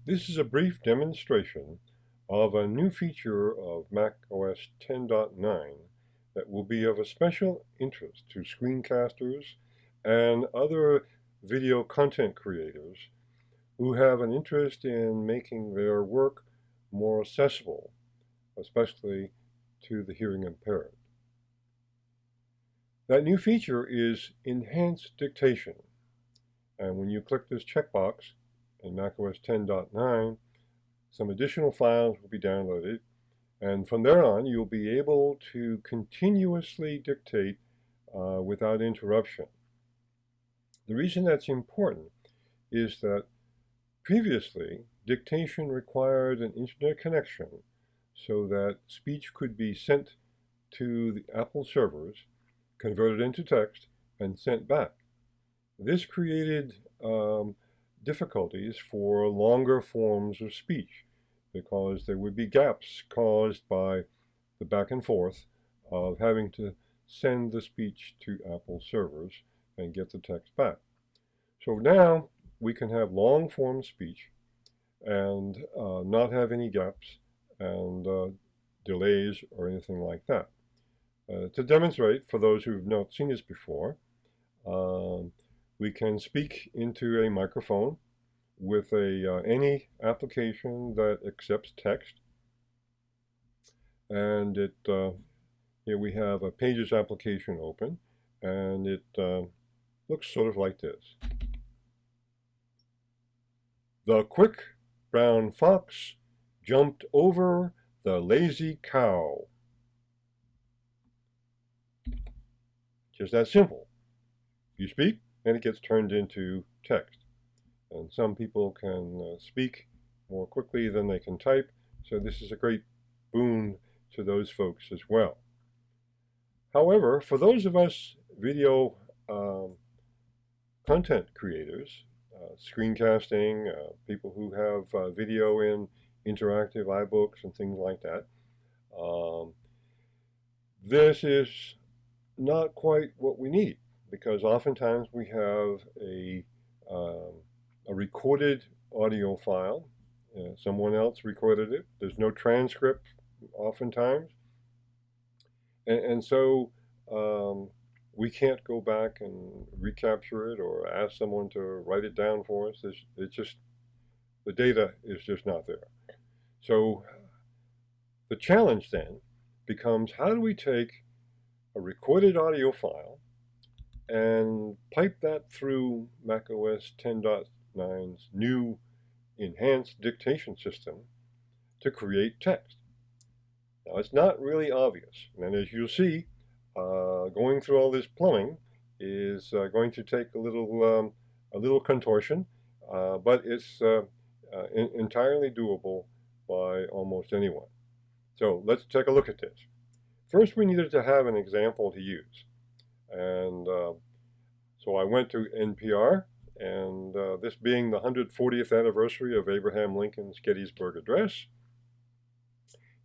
This is a brief demonstration of a new feature of macOS 10.9 that will be of a special interest to screencasters and other video content creators who have an interest in making their work more accessible, especially to the hearing impaired. That new feature is Enhanced Dictation, and when you click this checkbox in macOS 10.9, some additional files will be downloaded, and from there on you'll be able to continuously dictate without interruption. The reason that's important is that previously dictation required an internet connection so that speech could be sent to the Apple servers, converted into text, and sent back. This created difficulties for longer forms of speech because there would be gaps caused by the back and forth of having to send the speech to Apple servers and get the text back. So now we can have long form speech and not have any gaps and delays or anything like that. To demonstrate, for those who have not seen this before, we can speak into a microphone with any application that accepts text. And here we have a Pages application open, and it looks sort of like this. The quick brown fox jumped over the lazy cow. Just that simple. You speak, and it gets turned into text. And some people can speak more quickly than they can type, so this is a great boon to those folks as well. However, for those of us video content creators, screencasting, people who have video in interactive iBooks and things like that, this is not quite what we need, because oftentimes we have a recorded audio file. Someone else recorded it. There's no transcript oftentimes. And so we can't go back and recapture it or ask someone to write it down for us. It's just, the data is just not there. So the challenge then becomes, how do we take a recorded audio file and pipe that through macOS 10.9's new Enhanced Dictation system to create text? Now, it's not really obvious, and as you'll see, going through all this plumbing is going to take a little contortion, but it's entirely doable by almost anyone. So let's take a look at this. First, we needed to have an example to use. And so I went to NPR, and this being the 140th anniversary of Abraham Lincoln's Gettysburg Address,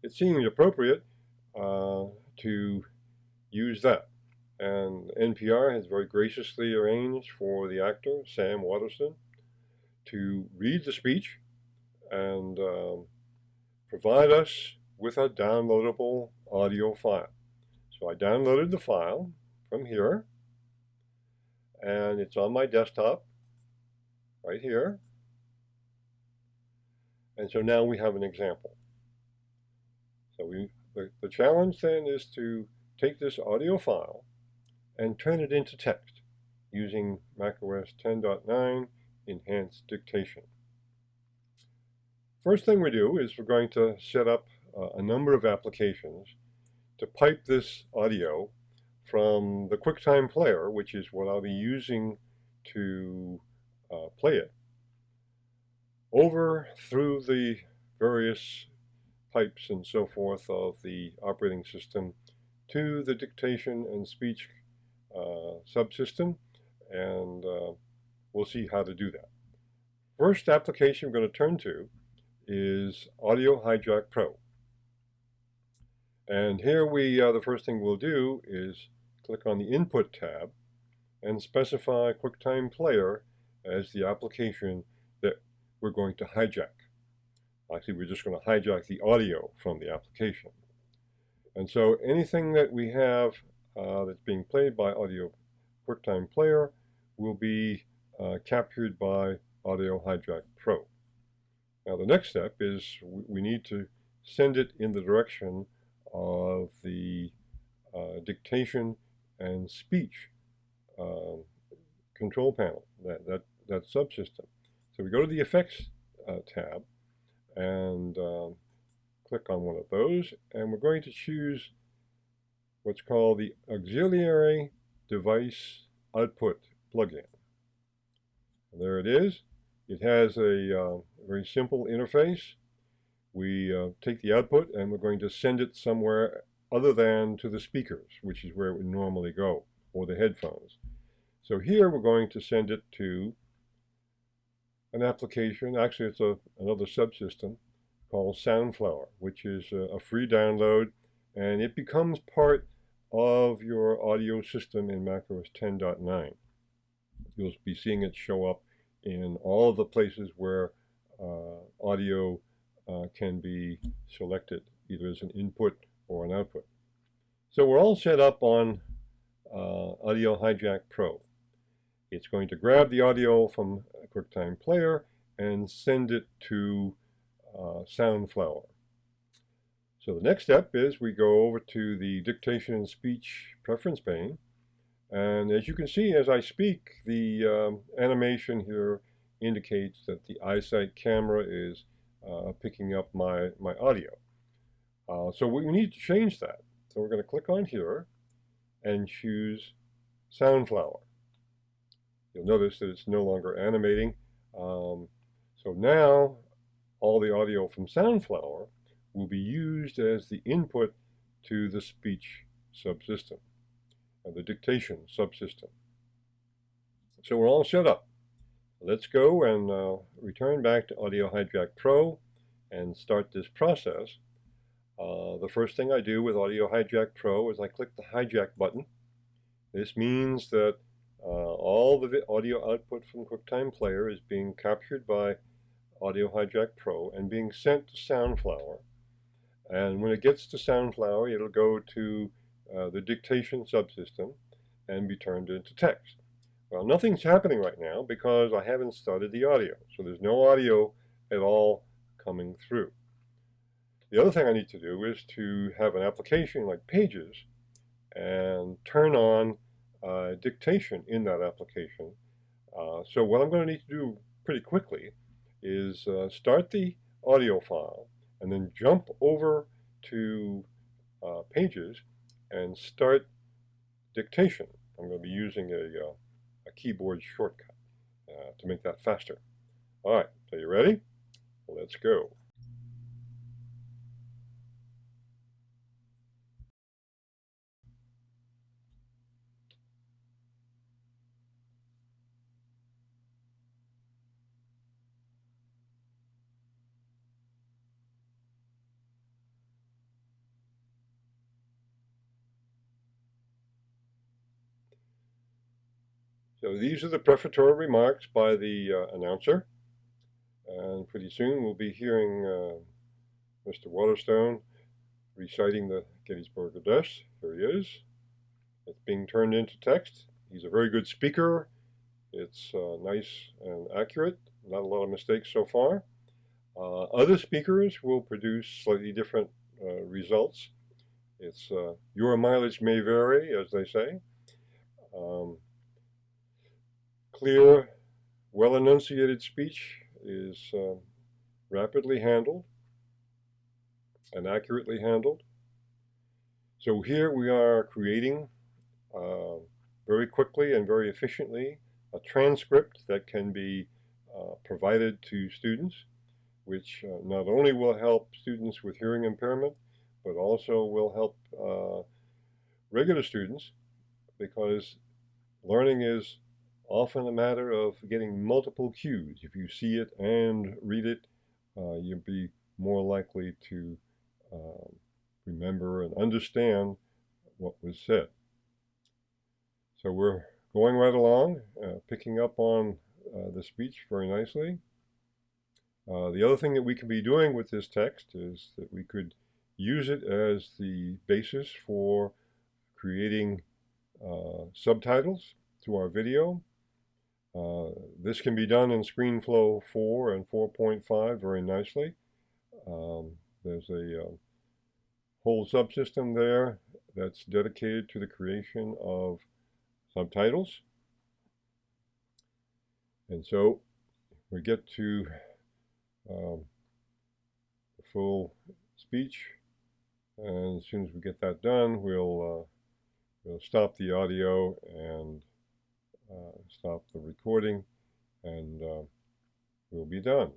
it seemed appropriate to use that. And NPR has very graciously arranged for the actor, Sam Waterston, to read the speech and provide us with a downloadable audio file. So I downloaded the file from here, and it's on my desktop right here. And so now we have an example. So the challenge then is to take this audio file and turn it into text using macOS 10.9 Enhanced Dictation. First thing we do is we're going to set up a number of applications to pipe this audio from the QuickTime player, which is what I'll be using to play it, over through the various pipes and so forth of the operating system to the dictation and speech subsystem, and we'll see how to do that. First application we're going to turn to is Audio Hijack Pro. And here the first thing we'll do is click on the Input tab and specify QuickTime Player as the application that we're going to hijack. Actually, we're just going to hijack the audio from the application. And so anything that we have that's being played by Audio QuickTime Player will be captured by Audio Hijack Pro. Now the next step is we need to send it in the direction of the dictation and speech control panel, that subsystem. So we go to the Effects tab and click on one of those, and we're going to choose what's called the Auxiliary Device Output plugin. And there it is. It has a very simple interface. We take the output and we're going to send it somewhere other than to the speakers, which is where it would normally go, or the headphones. So here we're going to send it to an application. Actually, it's another subsystem called Soundflower, which is a free download, and it becomes part of your audio system in macOS 10.9. You'll be seeing it show up in all of the places where audio can be selected, either as an input or an output. So we're all set up on Audio Hijack Pro. It's going to grab the audio from QuickTime Player and send it to Soundflower. So the next step is we go over to the Dictation and Speech Preference pane, and as you can see as I speak, the animation here indicates that the EyeSight camera is picking up my audio. So we need to change that. So we're going to click on here and choose Soundflower. You'll notice that it's no longer animating. So now all the audio from Soundflower will be used as the input to the speech subsystem, and the dictation subsystem. So we're all set up. Let's go and return back to Audio Hijack Pro and start this process. The first thing I do with Audio Hijack Pro is I click the Hijack button. This means that all the audio output from QuickTime Player is being captured by Audio Hijack Pro and being sent to Soundflower. And when it gets to Soundflower, it'll go to the dictation subsystem and be turned into text. Well, nothing's happening right now because I haven't started the audio. So there's no audio at all coming through. The other thing I need to do is to have an application like Pages and turn on dictation in that application. So what I'm going to need to do pretty quickly is start the audio file and then jump over to Pages and start dictation. I'm going to be using a keyboard shortcut to make that faster. All right, so you ready? Let's go. So these are the prefatory remarks by the announcer, and pretty soon we'll be hearing Mr. Waterstone reciting the Gettysburg Address. Here he is. It's being turned into text. He's a very good speaker. It's nice and accurate. Not a lot of mistakes so far. Other speakers will produce slightly different results. It's your mileage may vary, as they say. Clear, well-enunciated speech is rapidly handled and accurately handled. So here we are creating very quickly and very efficiently a transcript that can be provided to students, which not only will help students with hearing impairment, but also will help regular students, because learning is often a matter of getting multiple cues. If you see it and read it, you'll be more likely to remember and understand what was said. So we're going right along, picking up on the speech very nicely. The other thing that we could be doing with this text is that we could use it as the basis for creating subtitles to our video. This can be done in ScreenFlow 4 and 4.5 very nicely. There's a whole subsystem there that's dedicated to the creation of subtitles. And so we get to the full speech, and as soon as we get that done, we'll stop the audio and stop the recording, and we'll be done.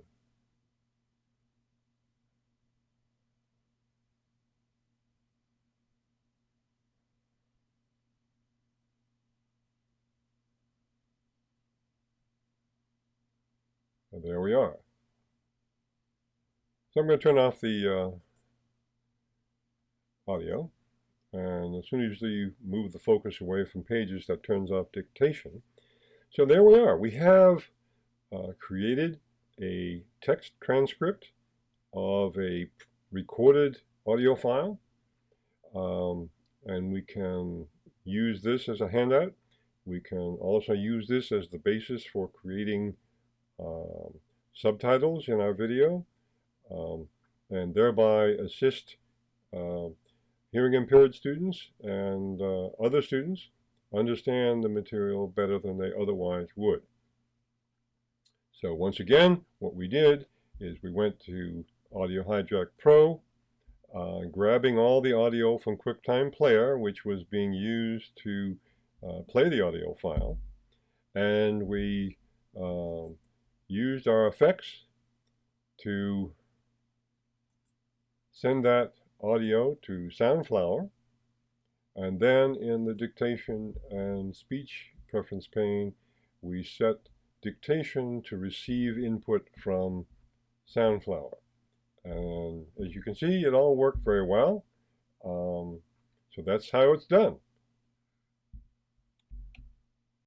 And there we are. So I'm going to turn off the audio, and as soon as you move the focus away from pages, that turns off dictation. So there we are. We have created a text transcript of a recorded audio file, and we can use this as a handout. We can also use this as the basis for creating subtitles in our video, and thereby assist hearing impaired students and other students understand the material better than they otherwise would. So once again, what we did is we went to Audio Hijack Pro, grabbing all the audio from QuickTime Player, which was being used to play the audio file, and we used our effects to send that audio to Soundflower, and then in the dictation and speech preference pane, we set dictation to receive input from Soundflower. And as you can see, it all worked very well. So that's how it's done.